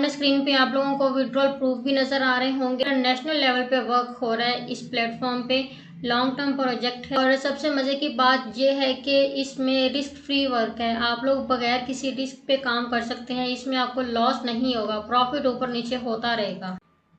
Screen पे आप लोगों को विड्रॉल प्रूफ भी नजर आ रहे होंगे। इंटरनेशनल लेवल पे वर्क हो रहा है इस प्लेटफॉर्म पे, लॉन्ग टर्म प्रोजेक्ट है और सबसे मजे की बात यह है कि इसमें रिस्क फ्री वर्क है। आप लोग बगैर किसी रिस्क पे काम कर सकते हैं। इसमें आपको लॉस नहीं होगा, प्रॉफिट ऊपर नीचे होता रहेगा।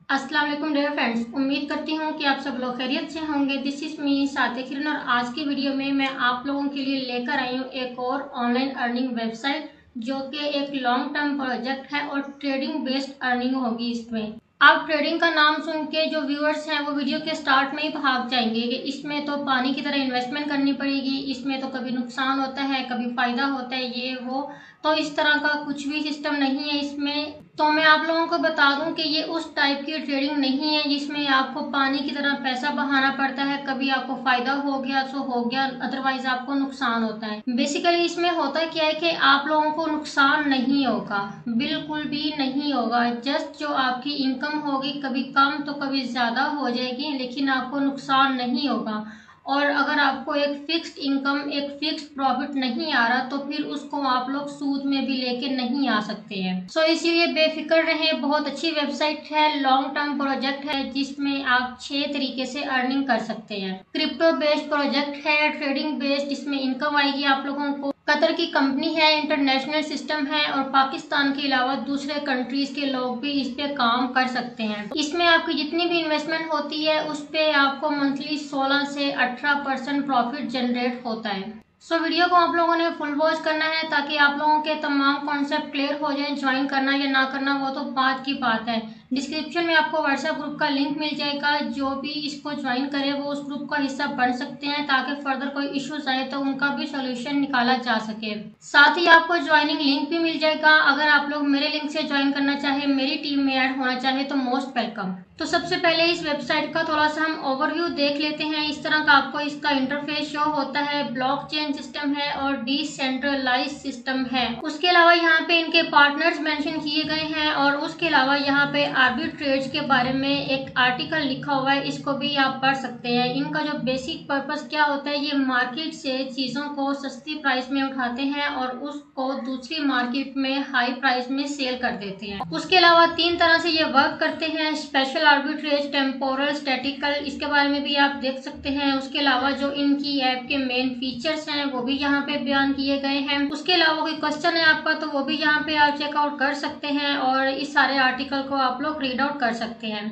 अस्सलाम वालेकुम डियर फ्रेंड्स, उम्मीद करती हूँ कि आप सब लोग खैरियत से होंगे। दिस इज मी सातिया किरण और आज की वीडियो में मैं आप लोगों के लिए लेकर आई हूँ एक और ऑनलाइन अर्निंग वेबसाइट जो कि एक लॉन्ग टर्म प्रोजेक्ट है और ट्रेडिंग बेस्ड अर्निंग होगी। इसमें आप ट्रेडिंग का नाम सुन के जो व्यूअर्स हैं वो वीडियो के स्टार्ट में ही भाग जाएंगे कि इसमें तो पानी की तरह इन्वेस्टमेंट करनी पड़ेगी, इसमें तो कभी नुकसान होता है कभी फायदा होता है, ये वो। तो इस तरह का कुछ भी सिस्टम नहीं है इसमें। तो मैं आप लोगों को बता दूं कि ये उस टाइप की ट्रेडिंग नहीं है जिसमें आपको पानी की तरह पैसा बहाना पड़ता है। कभी आपको फायदा हो गया सो हो गया, अदरवाइज आपको नुकसान होता है। बेसिकली इसमें होता क्या है कि आप लोगों को नुकसान नहीं होगा, बिल्कुल भी नहीं होगा। जस्ट जो आपकी इनकम होगी कभी कम तो कभी ज्यादा हो जाएगी, लेकिन आपको नुकसान नहीं होगा। और अगर आपको एक फिक्स्ड इनकम, एक फिक्स्ड प्रॉफिट नहीं आ रहा तो फिर उसको आप लोग सूद में भी लेके नहीं आ सकते हैं। सो इसीलिए बेफिक्र रहें। बहुत अच्छी वेबसाइट है, लॉन्ग टर्म प्रोजेक्ट है जिसमें आप 6 तरीके से अर्निंग कर सकते हैं। क्रिप्टो बेस्ड प्रोजेक्ट है, ट्रेडिंग बेस्ड, इसमें इनकम आएगी आप लोगों को। कतर की कंपनी है, इंटरनेशनल सिस्टम है और पाकिस्तान के अलावा दूसरे कंट्रीज के लोग भी इस पे काम कर सकते हैं। इसमें आपकी जितनी भी इन्वेस्टमेंट होती है उस पे आपको मंथली 16 से 18% प्रॉफिट जनरेट होता है। सो वीडियो को आप लोगों ने फुल वॉच करना है ताकि आप लोगों के तमाम कॉन्सेप्ट क्लियर हो जाए। ज्वाइन करना या ना करना वो तो बात की बात है। डिस्क्रिप्शन में आपको व्हाट्सएप ग्रुप का लिंक मिल जाएगा, जो भी इसको ज्वाइन करे वो उस ग्रुप का हिस्सा बन सकते हैं ताकि फर्दर कोई इश्यूज आए तो उनका भी सोल्यूशन निकाला जा सके। साथ ही आपको ज्वाइनिंग लिंक भी मिल जाएगा। अगर आप लोग मेरे लिंक से ज्वाइन करना चाहे, मेरी टीम में ऐड होना चाहे तो मोस्ट वेलकम। तो सबसे पहले इस वेबसाइट का थोड़ा सा हम ओवरव्यू देख लेते हैं। इस तरह का आपको इसका इंटरफेस शो होता है। ब्लॉकचेन सिस्टम है और डिसेंट्रलाइज सिस्टम है। उसके अलावा यहाँ पे इनके पार्टनर्स मेंशन किए गए हैं और उसके अलावा यहाँ पे आर्बिट्रेज के बारे में एक आर्टिकल लिखा हुआ है, इसको भी आप पढ़ सकते हैं। इनका जो बेसिक पर्पस क्या होता है, ये मार्केट से चीजों को सस्ती प्राइस में उठाते हैं और उसको दूसरी मार्केट में हाई प्राइस में सेल कर देते हैं। उसके अलावा 3 तरह से ये वर्क करते हैं, स्पेशल आर्बिट्रेज, टेम्पोरल, स्टैटिकल, इसके बारे में भी आप देख सकते हैं। उसके अलावा जो इनकी ऐप के मेन फीचर्स हैं वो भी यहाँ पे बयान किए गए हैं। उसके अलावा कोई क्वेश्चन है आपका तो वो भी यहाँ पे आप चेकआउट कर सकते हैं और इस सारे आर्टिकल को आप लोग रीड आउट कर सकते हैं।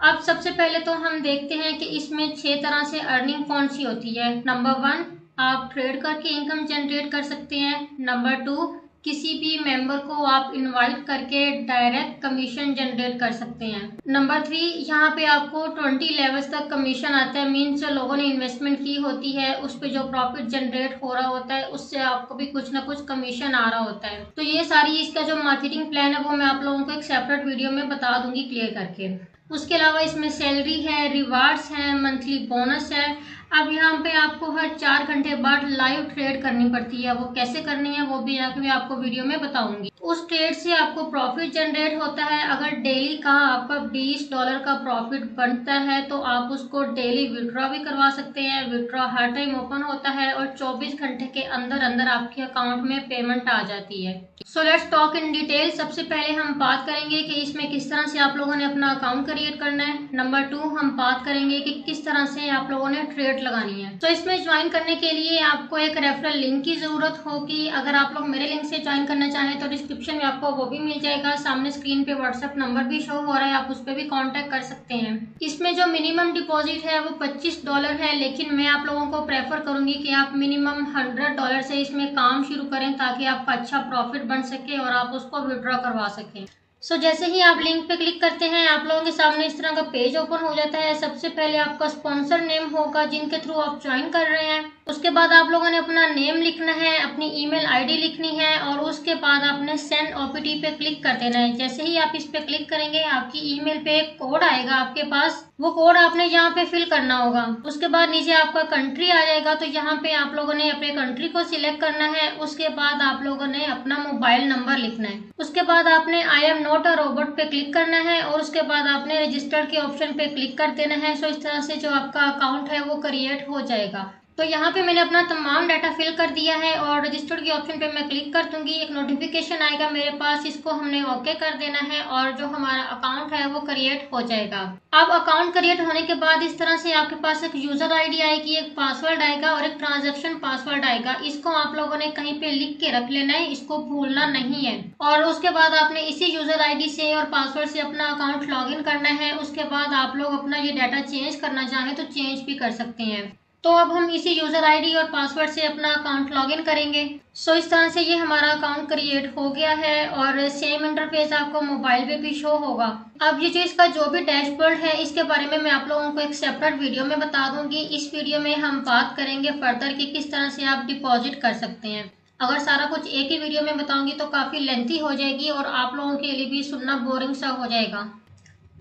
अब सबसे पहले तो हम देखते हैं कि इसमें 6 तरह से अर्निंग कौन सी होती है। नंबर 1, आप ट्रेड करके इनकम जनरेट कर सकते हैं। नंबर 2, किसी भी मेंबर को आप इनवाइट करके डायरेक्ट कमीशन जनरेट कर सकते हैं। नंबर 3, यहाँ पे आपको 20 लेवल्स तक कमीशन आता है। मीन्स जो लोगों ने इन्वेस्टमेंट की होती है उस पे जो प्रॉफिट जनरेट हो रहा होता है उससे आपको भी कुछ ना कुछ कमीशन आ रहा होता है। तो ये सारी इसका जो मार्केटिंग प्लान है वो मैं आप लोगों को एक सेपरेट वीडियो में बता दूंगी क्लियर करके। उसके अलावा इसमें सैलरी है, रिवार्ड्स है, मंथली बोनस है। अब यहाँ पे आपको हर 4 घंटे बाद लाइव ट्रेड करनी पड़ती है। वो कैसे करनी है वो भी मैं आपको वीडियो में बताऊंगी। उस ट्रेड से आपको प्रॉफिट जनरेट होता है। अगर डेली का आपका $20 का प्रॉफिट बनता है तो आप उसको डेली विड्रॉ भी करवा सकते हैं। विड्रॉ हर टाइम ओपन होता है और 24 घंटे के अंदर अंदर आपके अकाउंट में पेमेंट आ जाती है। So let's talk in detail. सबसे पहले हम बात करेंगे कि इसमें किस तरह से आप लोगों ने अपना अकाउंट क्रिएट करना है। नंबर 2, हम बात करेंगे कि किस तरह से आप लोगों ने ट्रेड लगानी है। तो इसमें ज्वाइन करने के लिए आपको एक रेफरल लिंक की जरूरत होगी। अगर आप लोग मेरे लिंक से ज्वाइन करना चाहें तो डिस्क्रिप्शन में आपको वो भी मिल जाएगा। सामने स्क्रीन पे व्हाट्सएप नंबर भी शो हो रहा है, आप उस पर भी कांटेक्ट कर सकते हैं। इसमें जो मिनिमम डिपॉजिट है वो $25 है, लेकिन मैं आप लोगों को प्रेफर करूंगी कि आप मिनिमम $100 से इसमें काम शुरू करें ताकि आपका अच्छा प्रॉफिट बन सके और आप उसको विड्रॉ करवा सकें। सो जैसे ही आप लिंक पे क्लिक करते हैं आप लोगों के सामने इस तरह का पेज ओपन हो जाता है। सबसे पहले आपका स्पॉन्सर नेम होगा जिनके थ्रू आप ज्वाइन कर रहे हैं। उसके बाद आप लोगों ने अपना नेम लिखना है, अपनी ईमेल आईडी लिखनी है और उसके बाद आपने सेंड ओपीटी पे क्लिक कर देना है। जैसे ही आप इस पे क्लिक करेंगे आपकी ईमेल पे एक कोड आएगा आपके पास, वो कोड आपने यहाँ पे फिल करना होगा। उसके बाद नीचे आपका कंट्री आ जाएगा, तो यहाँ पे आप लोगों ने अपने कंट्री को सिलेक्ट करना है। उसके बाद आप लोगों ने अपना मोबाइल नंबर लिखना है। उसके बाद आपने I am not a robot पे क्लिक करना है और उसके बाद आपने रजिस्टर के ऑप्शन पे क्लिक कर देना है। सो इस तरह से जो आपका अकाउंट है वो क्रिएट हो जाएगा। तो यहाँ पे मैंने अपना तमाम डाटा फिल कर दिया है और रजिस्टर्ड के ऑप्शन पे मैं क्लिक कर दूंगी। एक नोटिफिकेशन आएगा मेरे पास, इसको हमने ओके कर देना है और जो हमारा अकाउंट है वो क्रिएट हो जाएगा। अब अकाउंट क्रिएट होने के बाद इस तरह से आपके पास एक यूजर आईडी आएगी, एक पासवर्ड आएगा और एक ट्रांजेक्शन पासवर्ड आएगा। इसको आप लोगों ने कहीं पे लिख के रख लेना है, इसको भूलना नहीं है। और उसके बाद आपने इसी यूजर आईडी से और पासवर्ड से अपना अकाउंट लॉगिन करना है। उसके बाद आप लोग अपना ये डाटा चेंज करना चाहें तो चेंज भी कर सकते हैं। तो अब हम इसी यूजर आईडी और पासवर्ड से अपना अकाउंट लॉगिन करेंगे। इस तरह से ये हमारा अकाउंट क्रिएट हो गया है और सेम इंटरफेस आपको मोबाइल पे भी शो होगा। अब ये जो इसका जो भी डैशबोर्ड है इसके बारे में मैं आप लोगों को एक सेपरेट वीडियो में बता दूंगी। इस वीडियो में हम बात करेंगे फर्दर कि किस तरह से आप डिपॉजिट कर सकते हैं। अगर सारा कुछ एक ही वीडियो में बताऊंगी तो काफी लेंथी हो जाएगी और आप लोगों के लिए भी सुनना बोरिंग सा हो जाएगा।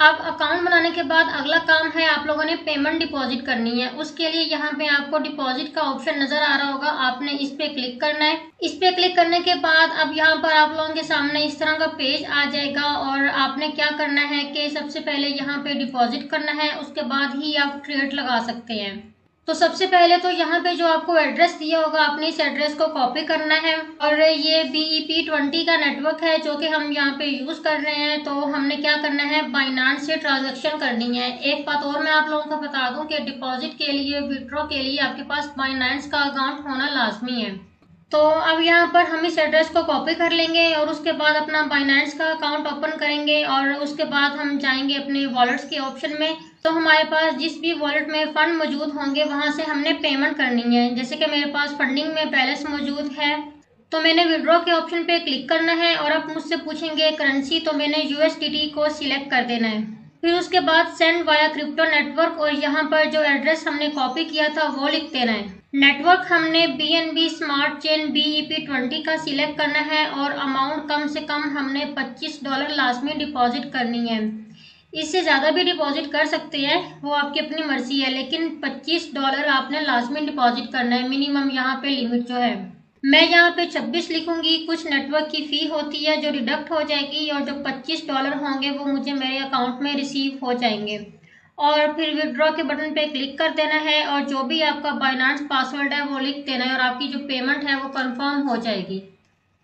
अब अकाउंट बनाने के बाद अगला काम है आप लोगों ने पेमेंट डिपॉजिट करनी है। उसके लिए यहाँ पे आपको डिपॉजिट का ऑप्शन नजर आ रहा होगा, आपने इस पे क्लिक करना है। इस पे क्लिक करने के बाद अब यहाँ पर आप लोगों के सामने इस तरह का पेज आ जाएगा और आपने क्या करना है कि सबसे पहले यहाँ पे डिपॉजिट करना है, उसके बाद ही आप ट्रेड लगा सकते हैं। तो सबसे पहले तो यहाँ पे जो आपको एड्रेस दिया होगा आपने इस एड्रेस को कॉपी करना है और ये BEP20 का नेटवर्क है जो कि हम यहाँ पे यूज कर रहे हैं। तो हमने क्या करना है, बाइनांस से ट्रांजैक्शन करनी है। एक बात और मैं आप लोगों को बता दूं कि डिपॉजिट के लिए, विड्रॉ के लिए आपके पास बाइनांस का अकाउंट होना लाजमी है। तो अब यहाँ पर हम इस एड्रेस को कॉपी कर लेंगे और उसके बाद अपना बाइनेंस का अकाउंट ओपन करेंगे और उसके बाद हम जाएंगे अपने वॉलेट्स के ऑप्शन में। तो हमारे पास जिस भी वॉलेट में फंड मौजूद होंगे वहां से हमने पेमेंट करनी है। जैसे कि मेरे पास फंडिंग में बैलेंस मौजूद है तो मैंने विड्रॉ के ऑप्शन पे क्लिक करना है और अब मुझसे पूछेंगे करेंसी, तो मैंने USDT को सिलेक्ट कर देना है। फिर उसके बाद सेंड वाया क्रिप्टो नेटवर्क और यहाँ पर जो एड्रेस हमने कॉपी किया था वो लिख देना है। नेटवर्क हमने BNB स्मार्ट चेन BEP20 का सिलेक्ट करना है और अमाउंट कम से कम हमने $25 लाजमी डिपॉजिट करनी है। इससे ज़्यादा भी डिपॉजिट कर सकते हैं, वो आपकी अपनी मर्जी है, लेकिन $25 आपने लाजमी डिपॉजिट करना है, मिनिमम यहाँ पे लिमिट जो है। मैं यहाँ पे 26 लिखूंगी। कुछ नेटवर्क की फ़ी होती है जो डिडक्ट हो जाएगी और जो $25 होंगे वो मुझे मेरे अकाउंट में रिसीव हो जाएंगे। और फिर विड्रॉ के बटन पे क्लिक कर देना है और जो भी आपका बाइनांस पासवर्ड है वो लिख देना है और आपकी जो पेमेंट है वो कंफर्म हो जाएगी।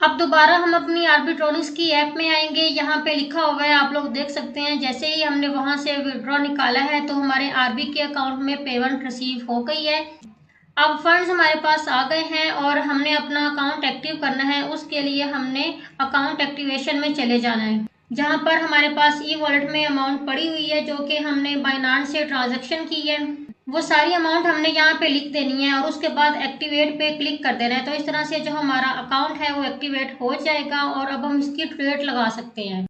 अब दोबारा हम अपनी आर्बिट्रॉनिक्स की ऐप में आएंगे। यहाँ पे लिखा हुआ है, आप लोग देख सकते हैं। जैसे ही हमने वहाँ से विड्रॉ निकाला है तो हमारे RB के अकाउंट में पेमेंट रिसीव हो गई है। अब फंड्स हमारे पास आ गए हैं और हमने अपना अकाउंट एक्टिव करना है। उसके लिए हमने अकाउंट एक्टिवेशन में चले जाना है, जहां पर हमारे पास ई वॉलेट में अमाउंट पड़ी हुई है जो कि हमने बाइनांस से ट्रांजैक्शन की है। वो सारी अमाउंट हमने यहाँ पे लिख देनी है और उसके बाद एक्टिवेट पे क्लिक कर देना है। तो इस तरह से जो हमारा अकाउंट है वो एक्टिवेट हो जाएगा और अब हम इसकी ट्रेड लगा सकते हैं।